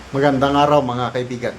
Magandang araw mga kaibigan.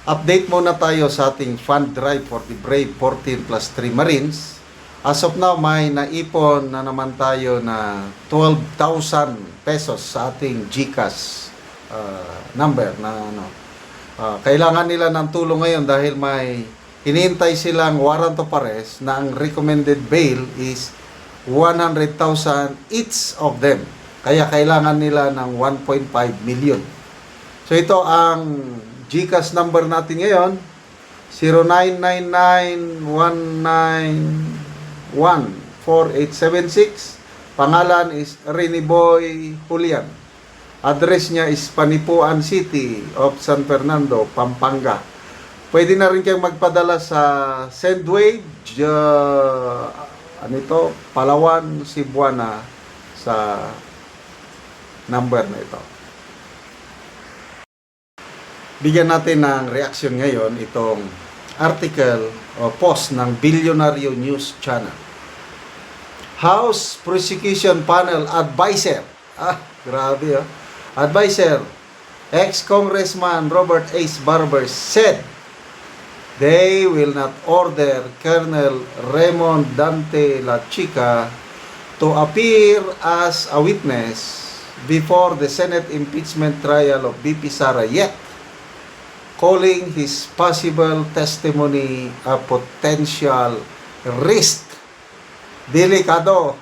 Update muna tayo sa ating fund drive for the Brave 14 plus 3 Marines. As of now, may naipon na naman tayo na 12,000 pesos sa ating GCash number na kailangan nila ng tulong ngayon dahil may hinihintay silang warrant of arrest na ang recommended bail is 100,000 each of them. Kaya kailangan nila ng 1.5 million. So ito ang GCash number natin ngayon, 0999-191-4876. Pangalan is Reniboy Julian. Address niya is Panipuan City of San Fernando, Pampanga. Pwede na rin kayong magpadala sa Sendwave, Palawan, Cebuana sa number na ito. Bigyan natin ng reaction ngayon itong article o post ng Bilyonaryo News Channel. House Prosecution Panel Advisor. Grabe. Advisor, ex-Congressman Robert H. Barber said they will not order Colonel Raymond Dante La Chica to appear as a witness before the Senate impeachment trial of BP Sara yet, calling his possible testimony a potential risk. Delikado.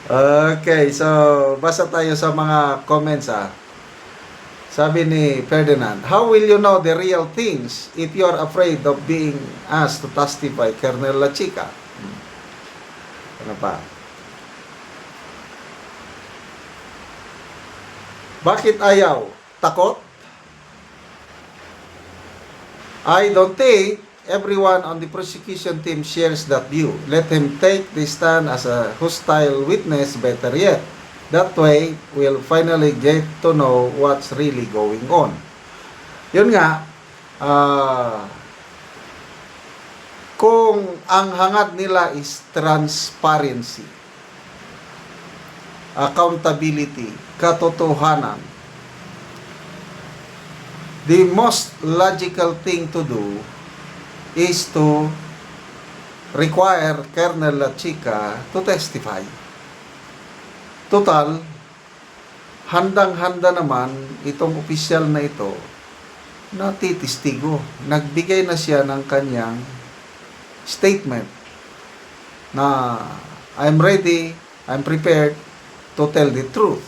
Okay, so basa tayo sa mga comments. Sabi ni Ferdinand, how will you know the real things if you are afraid of being asked to testify, Colonel La Chica? Ano pa? Bakit ayaw? Takot? I don't think everyone on the prosecution team shares that view. Let him take the stand as a hostile witness, better yet. That way, we'll finally get to know what's really going on. Yun nga, kung ang hangad nila is transparency, accountability, katotohanan, the most logical thing to do is to require Colonel La Chica to testify. Total, handang-handa naman itong opisyal na ito na titistigo. Nagbigay na siya ng kanyang statement na I'm ready, I'm prepared to tell the truth.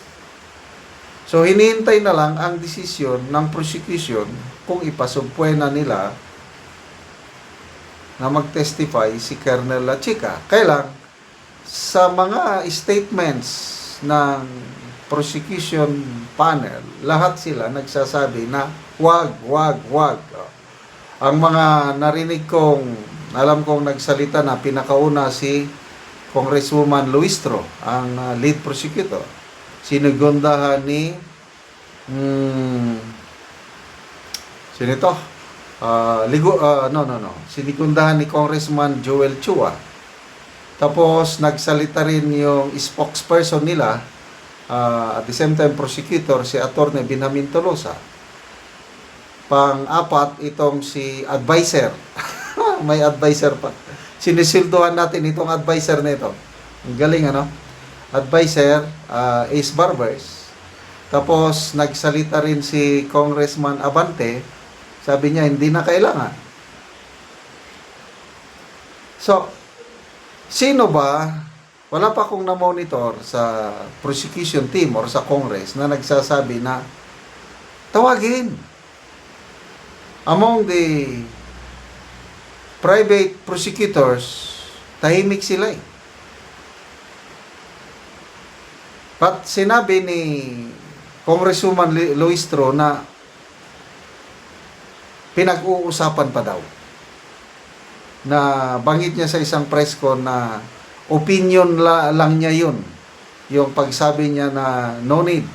So, hinihintay na lang ang desisyon ng prosecution kung ipasubpuena nila na mag-testify si Colonel La Chica. Kailang, sa mga statements ng prosecution panel, lahat sila nagsasabi na wag. Ang mga narinig kong, alam kong nagsalita na pinakauna si Congresswoman Luistro, ang lead prosecutor. Sinugundahan ni sino ito? Sinigundahan ni Congressman Joel Chua. Tapos nagsalita rin yung spokesperson nila, at the same time prosecutor, si Attorney Benjamin Tolosa. Pang-apat itong si advisor. May advisor pa. Sinisilduhan natin itong advisor na ito. Ang galing, ano? Advisor, Ace Barbers. Tapos, nagsalita rin si Congressman Abante. Sabi niya, hindi na kailangan. So, sino ba? Wala pa akong na-monitor sa prosecution team or sa Congress na nagsasabi na tawagin. Among the private prosecutors, tahimik sila eh. But sinabi ni Congresswoman Luistro na pinag-uusapan pa daw. Na banggit niya sa isang press con na opinion lang niya yun. Yung pagsabi niya na no need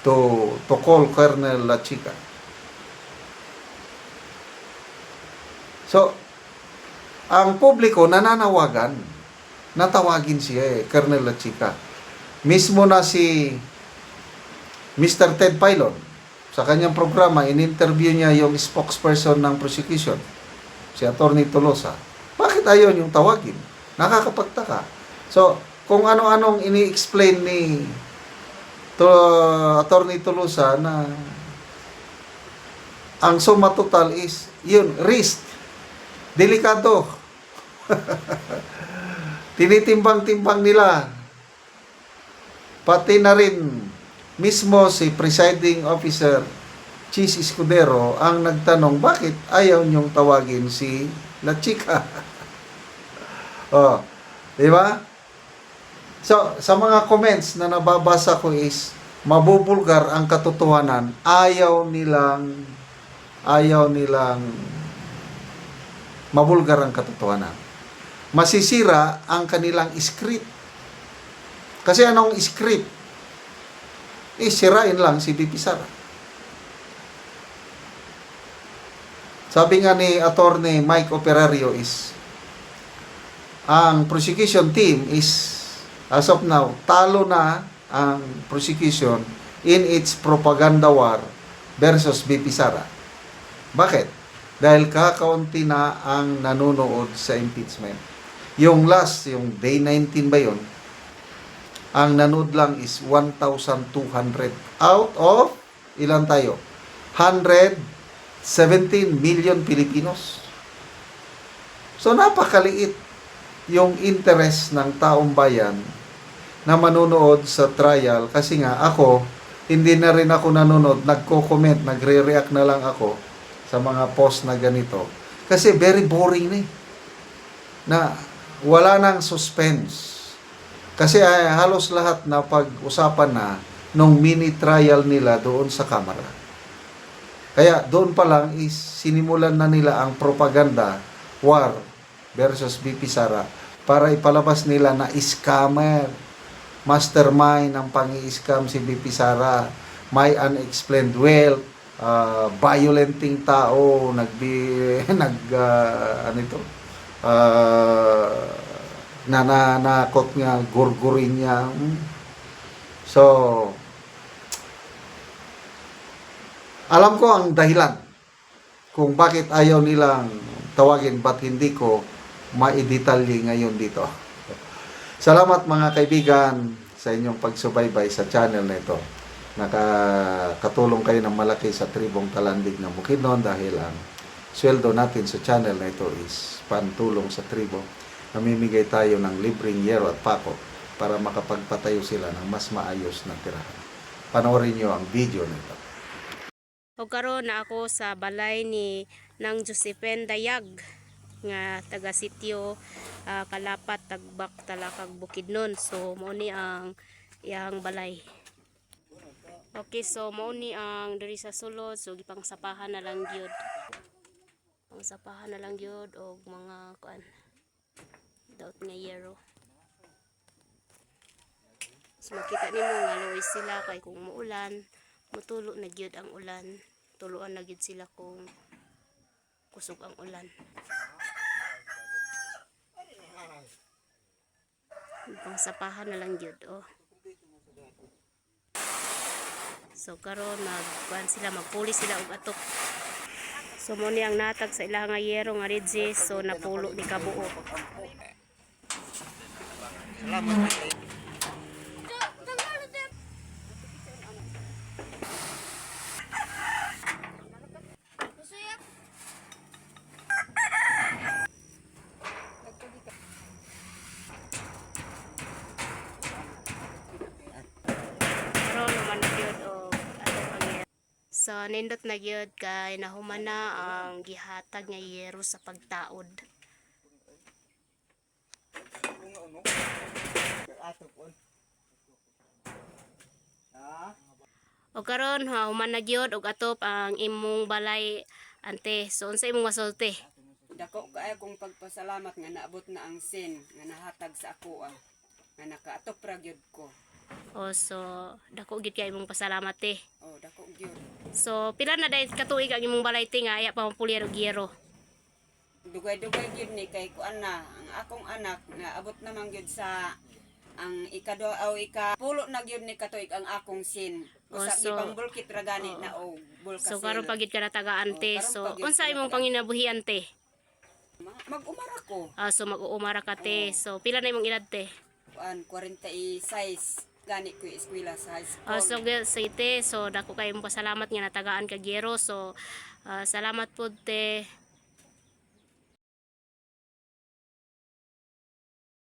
to call Colonel La Chica. So, ang publiko nananawagan, natawagin siya Colonel La Chica. Mismo na si Mr. Ted Filon, sa kanyang programa, in-interview niya yung spokesperson ng prosecution, si Attorney Tolosa. Bakit ayaw yung tawagin? Nakakapagtaka. So, kung ano-anong ini-explain ni Attorney Tolosa na ang suma total is, yun, risk. Delikado. Tinitimbang-timbang nila. Pati na rin mismo si presiding officer Chis Escudero ang nagtanong, bakit ayaw niyong tawagin si La Chica? Oh, di ba? So, sa mga comments na nababasa ko is, mabubulgar ang katotohanan, ayaw nilang mabulgar ang katotohanan. Masisira ang kanilang script. Kasi anong script? Sirain lang si BP Sara. Sabi nga ni Attorney Mike Operario is, ang prosecution team is, as of now, talo na ang prosecution in its propaganda war versus BP Sara. Bakit? Dahil kakaunti na ang nanonood sa impeachment. Yung last, yung day 19 ba yun, ang nanood lang is 1,200 out of, ilan tayo? 117 million Filipinos. So, napakaliit yung interest ng taong bayan na manonood sa trial. Kasi nga, ako, hindi na rin ako nanonood, nagko-comment, nagre-react na lang ako sa mga post na ganito. Kasi very boring na eh. Na wala nang suspense. Kasi halos lahat na pag-usapan na nung mini trial nila doon sa Kamara. Kaya doon pa lang is sinimulan na nila ang propaganda war versus BP Sara para ipalabas nila na scammer, mastermind ng pangi-scam si BP Sara, may unexplained wealth, violenting tao, nananakot nga, gurgurin niya. So, alam ko ang dahilan kung bakit ayaw nilang tawagin, ba't hindi ko maidetalye ngayon dito. Salamat mga kaibigan sa inyong pagsubaybay sa channel na ito. Nakakatulong kayo ng malaki sa tribong Talandig ng Bukidnon dahil ang sweldo natin sa channel na ito is pantulong sa tribo. Namimigay tayo ng libreng yero at pako para makapagpatayo sila ng mas maayos na tirahan. Panoorin nyo ang video nito. O karon na ako sa balay ni nang Josephine Dayag nga taga sitio Kalapat, Tagbak, Talakag, Bukidnon. So mao ni ang iyang balay. Okay, so mao ni ang diri sa sulod, so gipangsapahan na lang gyud. Pangsapahan na lang gyud og mga kuan daot nga yero. So makita nimo nga luoy sila kay kung muulan, mutulo na gyud ang ulan. Tuluan na gyud sila kung kusog ang ulan. Pangsapahan na lang gyud, oh. So karon magkuan sila, magpuli sila og atok. So mo ni ang natag sa ilang nga yero nga ridge, so napulo ni kabuo. So nindot na gyud kay nahuman na ang gihatag nga yero sa pagtaod. O karon human na gyud og atop ang imong balay, ante. So unsa imong masulti? Dako kaayo kong pagpasalamat nga naabot na ang sin nga nahatag sa ako nga nakaatop ra gyud ko. O so dako gyud kay imong pasalamat te. Oh, dako gyud. So pila na dahil katuig ang imong balay te nga aya pa mapulir og yero? Dugay-dugay gyud ni kay kuan na ang akong anak nga abot naman gyud sa ang ikado aw pulo na gyud ni katuig ang akong sin. Oh, Usa so- gibang bulkit ra gani na og bulkasil. So karon pagid ka na tagaan te. Oh, karon So pagid unsa ka na imong tagaan. panginabuhian te? Mag-umara ko. So mag-uumara ka te. Oh. So pila na imong edad te? Kuan 46 gani ko eskwela sa high school. So te, so dako kay mo pasalamat nga natagaan ka Gero. So salamat pud te.